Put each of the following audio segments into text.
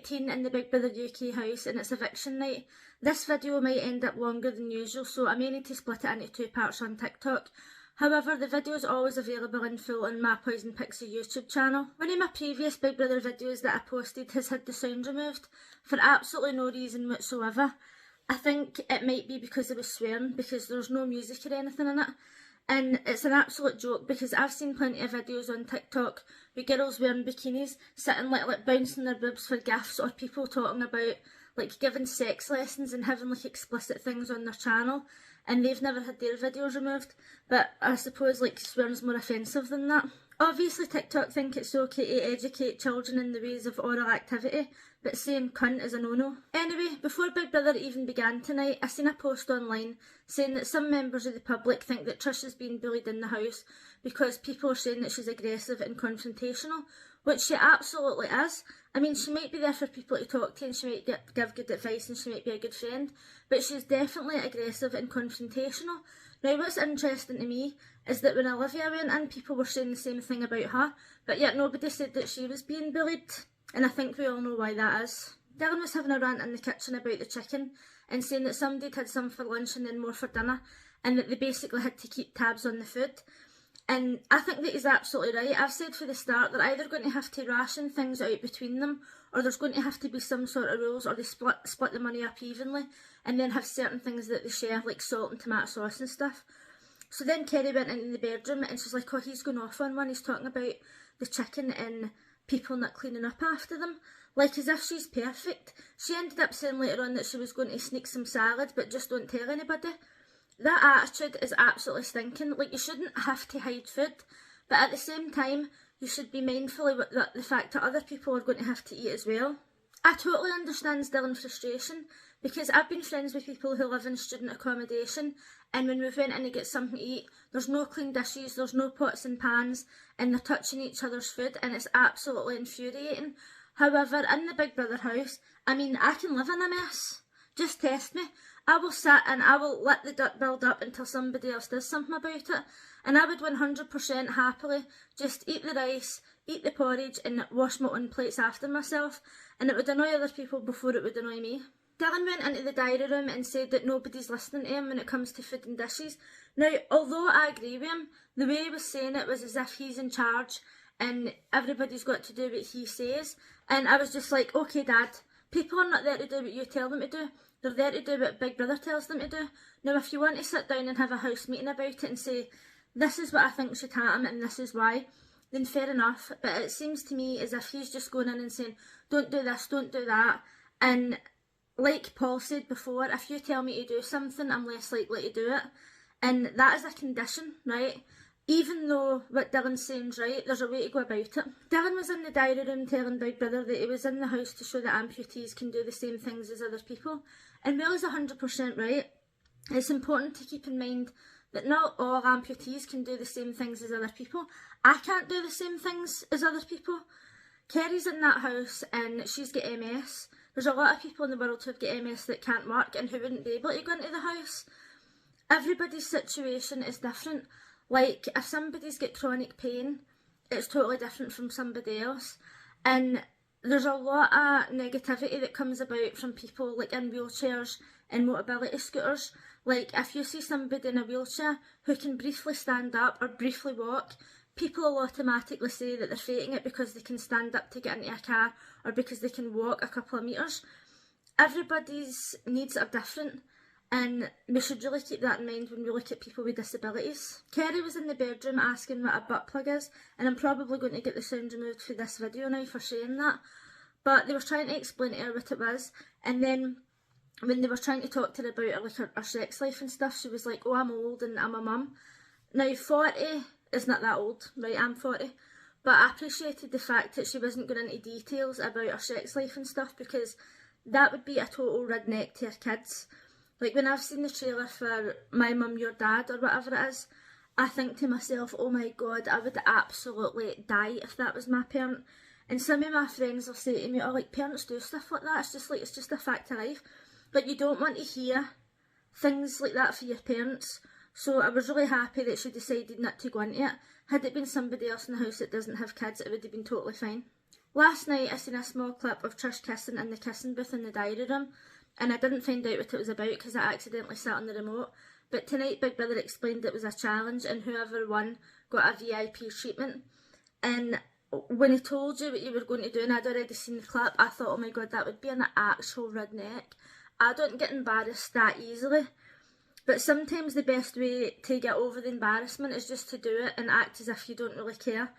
teen in the Big Brother UK house and it's eviction night. This video might end up longer than usual, so I may need to split it into 2 parts on TikTok. However, the video is always available in full on my Poison Pixie YouTube channel. One of my previous Big Brother videos that I posted has had the sound removed for absolutely no reason whatsoever. I think it might be because I was swearing, because there's no music or anything in it. And it's an absolute joke because I've seen plenty of videos on TikTok with girls wearing bikinis, sitting like bouncing their boobs for gifts, or people talking about like giving sex lessons and having like explicit things on their channel, and they've never had their videos removed. But I suppose like swearing's more offensive than that. Obviously TikTok think it's okay to educate children in the ways of oral activity, but saying cunt is a no-no. Anyway, before Big Brother even began tonight, I seen a post online saying that some members of the public think that Trish is being bullied in the house because people are saying that she's aggressive and confrontational, which she absolutely is. I mean, she might be there for people to talk to and she might give good advice and she might be a good friend, but she's definitely aggressive and confrontational. Now, what's interesting to me is that when Olivia went in, people were saying the same thing about her, but yet nobody said that she was being bullied, and I think we all know why that is. Dylan was having a rant in the kitchen about the chicken and saying that somebody had some for lunch and then more for dinner, and that they basically had to keep tabs on the food. And I think that he's absolutely right. I've said from the start they're either going to have to ration things out between them, or there's going to have to be some sort of rules, or they split the money up evenly and then have certain things that they share, like salt and tomato sauce and stuff. So then Kerry went into the bedroom and she's like, oh, he's going off on one. He's talking about the chicken and people not cleaning up after them, like as if she's perfect. She ended up saying later on that she was going to sneak some salad, but just don't tell anybody. That attitude is absolutely stinking. Like, you shouldn't have to hide food, but at the same time, you should be mindful of the fact that other people are going to have to eat as well. I totally understand Dylan's frustration, because I've been friends with people who live in student accommodation, and when we've went in to get something to eat, there's no clean dishes, there's no pots and pans, and they're touching each other's food, and it's absolutely infuriating. However, in the Big Brother house, I mean, I can live in a mess. Just test me. I will sit and I will let the dirt build up until somebody else does something about it. And I would 100% happily just eat the rice, eat the porridge and wash my own plates after myself. And it would annoy other people before it would annoy me. Dylan went into the diary room and said that nobody's listening to him when it comes to food and dishes. Now, although I agree with him, the way he was saying it was as if he's in charge and everybody's got to do what he says. And I was just like, okay, Dad, people are not there to do what you tell them to do. They're there to do what Big Brother tells them to do. Now, if you want to sit down and have a house meeting about it and say, this is what I think should happen and this is why, then fair enough. But it seems to me as if he's just going in and saying, don't do this, don't do that. And like Paul said before, if you tell me to do something, I'm less likely to do it. And that is a condition, right? Even though what Dylan's saying is right, there's a way to go about it. Dylan was in the diary room telling Big Brother that he was in the house to show that amputees can do the same things as other people. And Will is 100% right. It's important to keep in mind that not all amputees can do the same things as other people. I can't do the same things as other people. Kerry's in that house and she's got MS. There's a lot of people in the world who've got MS that can't work and who wouldn't be able to go into the house. Everybody's situation is different. Like, if somebody's got chronic pain, it's totally different from somebody else. And there's a lot of negativity that comes about from people like in wheelchairs and mobility scooters. Like, if you see somebody in a wheelchair who can briefly stand up or briefly walk, people will automatically say that they're faking it because they can stand up to get into a car or because they can walk a couple of metres. Everybody's needs are different. And we should really keep that in mind when we look at people with disabilities. Kerry was in the bedroom asking what a butt plug is, and I'm probably going to get the sound removed for this video now for saying that. But they were trying to explain to her what it was, and then when they were trying to talk to her about her sex life and stuff, she was like, oh, I'm old and I'm a mum. Now, 40 is not that old, right? I'm 40. But I appreciated the fact that she wasn't going into details about her sex life and stuff, because that would be a total redneck to her kids. Like, when I've seen the trailer for My Mum, Your Dad, or whatever it is, I think to myself, oh my god, I would absolutely die if that was my parent. And some of my friends will say to me, oh, like, parents do stuff like that, it's just a fact of life. But you don't want to hear things like that for your parents. So I was really happy that she decided not to go into it. Had it been somebody else in the house that doesn't have kids, it would have been totally fine. Last night I seen a small clip of Trish kissing in the kissing booth in the diary room, and I didn't find out what it was about because I accidentally sat on the remote. But tonight Big Brother explained it was a challenge and whoever won got a VIP treatment. And when he told you what you were going to do and I'd already seen the clip, I thought, oh my god, that would be an actual redneck. I don't get embarrassed that easily. But sometimes the best way to get over the embarrassment is just to do it and act as if you don't really care.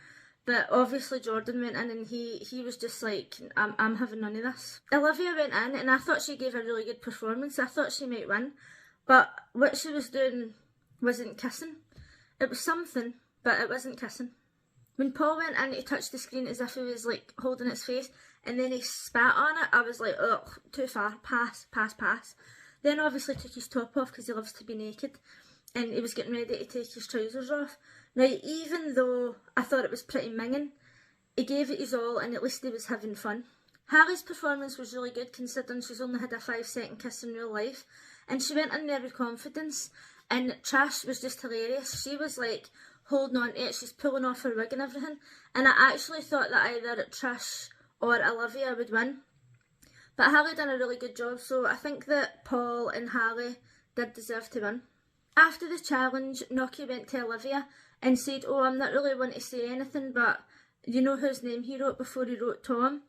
But obviously Jordan went in and he was just like, I'm having none of this. Olivia went in and I thought she gave a really good performance. I thought she might win. But what she was doing wasn't kissing. It was something, but it wasn't kissing. When Paul went in, he touched the screen as if he was like holding its face and then he spat on it. I was like, ugh, too far, pass, pass, pass. Then obviously took his top off because he loves to be naked and he was getting ready to take his trousers off. Now, even though I thought it was pretty minging, he gave it his all and at least he was having fun. Harry's performance was really good considering she's only had a 5-second kiss in real life, and she went in there with confidence, and Trish was just hilarious. She was like holding on to it, she's pulling off her wig and everything, and I actually thought that either Trish or Olivia would win. But Harry done a really good job, so I think that Paul and Harry did deserve to win. After the challenge, Noki went to Olivia and said, oh, I'm not really wanting to say anything, but you know whose name he wrote before he wrote Tom?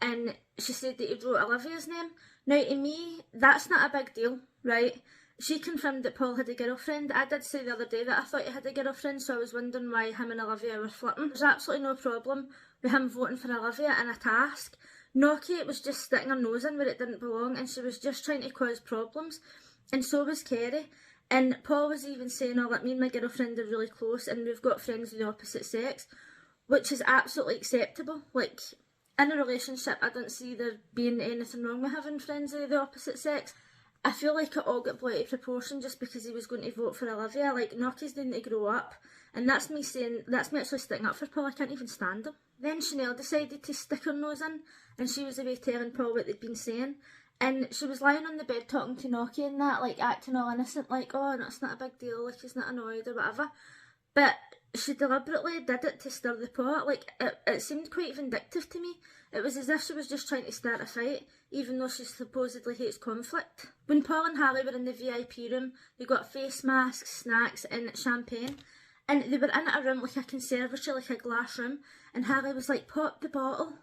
And she said that he wrote Olivia's name. Now, to me, that's not a big deal, right? She confirmed that Paul had a girlfriend. I did say the other day that I thought he had a girlfriend, so I was wondering why him and Olivia were flirting. There's absolutely no problem with him voting for Olivia in a task. Noki was just sticking her nose in where it didn't belong, and she was just trying to cause problems. And so was Kerry. And Paul was even saying, oh, like, me and my girlfriend are really close and we've got friends of the opposite sex, which is absolutely acceptable. Like, in a relationship, I don't see there being anything wrong with having friends of the opposite sex. I feel like it all got blown out of proportion just because he was going to vote for Olivia. Like, Noki's need to grow up, and that's me actually sticking up for Paul. I can't even stand him. Then Chanel decided to stick her nose in, and she was away telling Paul what they'd been saying. And she was lying on the bed talking to Noki and that, like acting all innocent, like, oh, no, it's not a big deal, like he's not annoyed or whatever. But she deliberately did it to stir the pot. Like, it seemed quite vindictive to me. It was as if she was just trying to start a fight, even though she supposedly hates conflict. When Paul and Harry were in the VIP room, they got face masks, snacks and champagne. And they were in a room like a conservatory, like a glass room. And Harry was like, pop the bottle.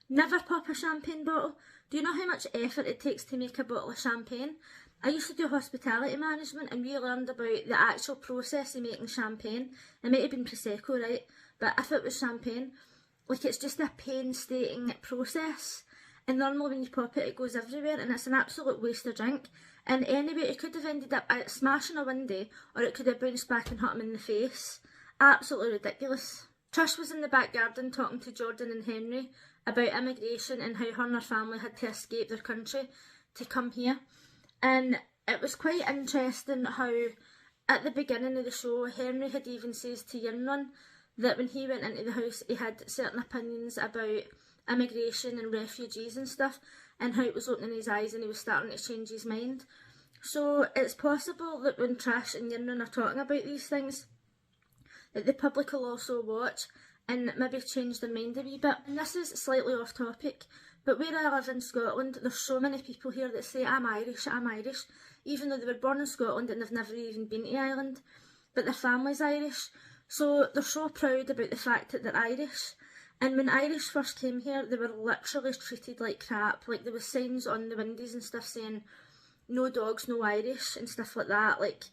Never pop a champagne bottle. Do you know how much effort it takes to make a bottle of champagne? I used to do hospitality management and we learned about the actual process of making champagne. It might have been Prosecco, right? But if it was champagne, like it's just a painstaking process. And normally when you pop it, it goes everywhere and it's an absolute waste of drink. And anyway, it could have ended up smashing a window or it could have bounced back and hit him in the face. Absolutely ridiculous. Trish was in the back garden talking to Jordan and Henry about immigration and how her and her family had to escape their country to come here. And it was quite interesting how at the beginning of the show Henry had even says to Yinrun that when he went into the house he had certain opinions about immigration and refugees and stuff, and how it was opening his eyes and he was starting to change his mind. So it's possible that when Trish and Yinrun are talking about these things that the public will also watch and maybe change their mind a wee bit. And this is slightly off topic, but where I live in Scotland, there's so many people here that say I'm Irish, even though they were born in Scotland and they've never even been to Ireland, but their family's Irish. So they're so proud about the fact that they're Irish. And when Irish first came here, they were literally treated like crap. Like there was signs on the windows and stuff saying, no dogs, no Irish, and stuff like that. Like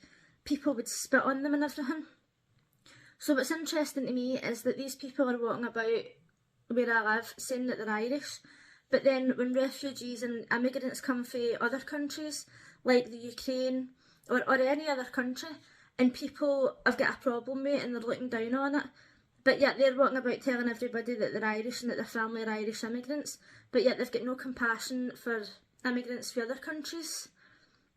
people would spit on them and everything. So what's interesting to me is that these people are walking about where I live saying that they're Irish, but then when refugees and immigrants come from other countries, like the Ukraine or any other country, and people have got a problem with it and they're looking down on it, but yet they're walking about telling everybody that they're Irish and that their family are Irish immigrants, but yet they've got no compassion for immigrants from other countries.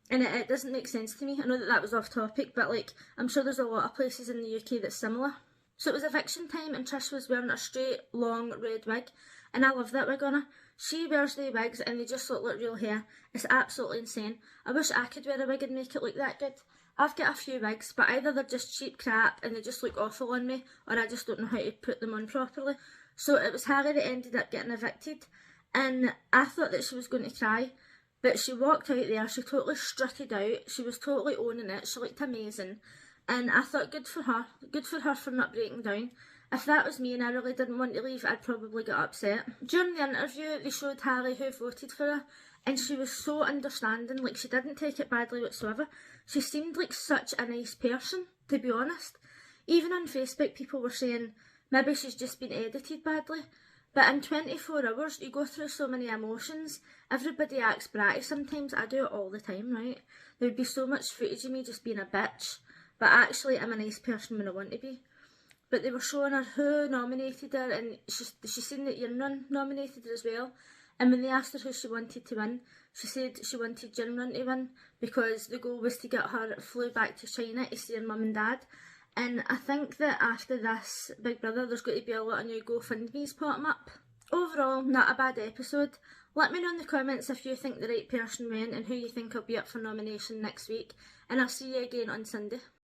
And it doesn't make sense to me. I know that was off topic, but like I'm sure there's a lot of places in the UK that's similar. So it was eviction time and Trish was wearing a straight, long, red wig. And I love that wig on her. She wears the wigs and they just look like real hair. It's absolutely insane. I wish I could wear a wig and make it look that good. I've got a few wigs, but either they're just cheap crap and they just look awful on me, or I just don't know how to put them on properly. So it was Harry that ended up getting evicted, and I thought that she was going to cry, but she walked out there, she totally strutted out, she was totally owning it, she looked amazing, and I thought good for her for not breaking down. If that was me and I really didn't want to leave, I'd probably get upset. During the interview, they showed Harry who voted for her, and she was so understanding, like she didn't take it badly whatsoever. She seemed like such a nice person, to be honest. Even on Facebook, people were saying maybe she's just been edited badly. But in 24 hours, you go through so many emotions. Everybody acts bratty sometimes. I do it all the time, right? There would be so much footage of me just being a bitch, but actually I'm a nice person when I want to be. But they were showing her who nominated her, and she seen that Yunrun nominated her as well. And when they asked her who she wanted to win, she said she wanted Yunrun to win because the goal was to get her flew back to China to see her mum and dad. And I think that after this Big Brother, there's going to be a lot of new GoFundMes popping up. Overall, not a bad episode. Let me know in the comments if you think the right person went and who you think will be up for nomination next week. And I'll see you again on Sunday.